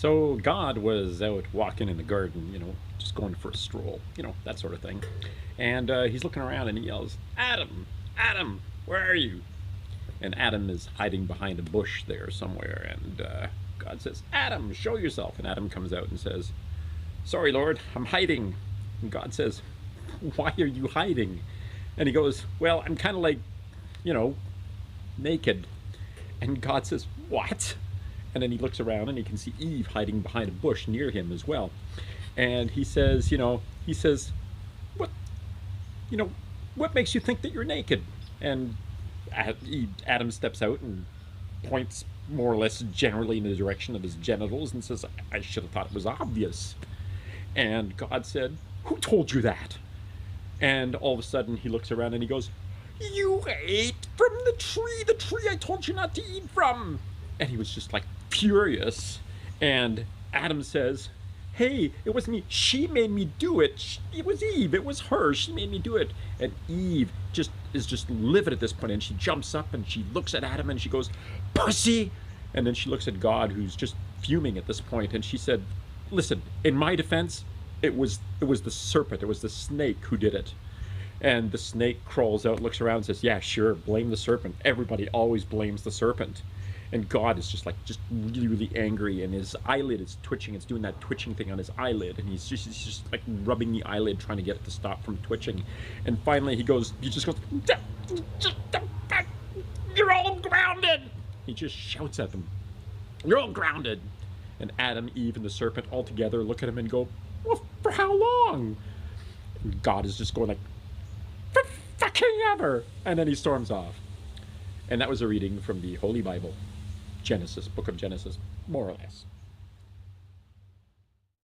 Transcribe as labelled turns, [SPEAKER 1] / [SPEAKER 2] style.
[SPEAKER 1] So God was out walking in the garden, just going for a stroll, that sort of thing. And he's looking around and he yells, Adam, Adam, where are you? And Adam is hiding behind a bush there somewhere. And God says, Adam, show yourself. And Adam comes out and says, Sorry, Lord, I'm hiding. And God says, Why are you hiding? And he goes, Well, I'm kind of like, you know, naked. And God says, What? And then he looks around and he can see Eve hiding behind a bush near him as well. And he says, what, you know, what makes you think that you're naked? And Adam steps out and points more or less generally in the direction of his genitals and says, I should have thought it was obvious. And God said, Who told you that? And all of a sudden he looks around and he goes, You ate from the tree I told you not to eat from. And he was just like furious. And Adam says, Hey, it wasn't me. She made me do it. It was Eve. It was her. She made me do it. And Eve is just livid at this point, and she jumps up and she looks at Adam and she goes, Pussy! And then she looks at God, who's just fuming at this point, and she said, Listen, in my defense, it was the serpent, it was the snake who did it. And the snake crawls out, looks around and says, Yeah, sure, blame the serpent. Everybody always blames the serpent. And God is just really, really angry, and his eyelid is twitching. It's doing that twitching thing on his eyelid, and he's just like rubbing the eyelid, trying to get it to stop from twitching. And finally, he just goes, You're all grounded! He just shouts at them, You're all grounded! And Adam, Eve, and the serpent all together look at him and go, Well, for how long? And God is just going like, For fucking ever! And then he storms off. And that was a reading from the Holy Bible. Genesis, book of Genesis, more or less.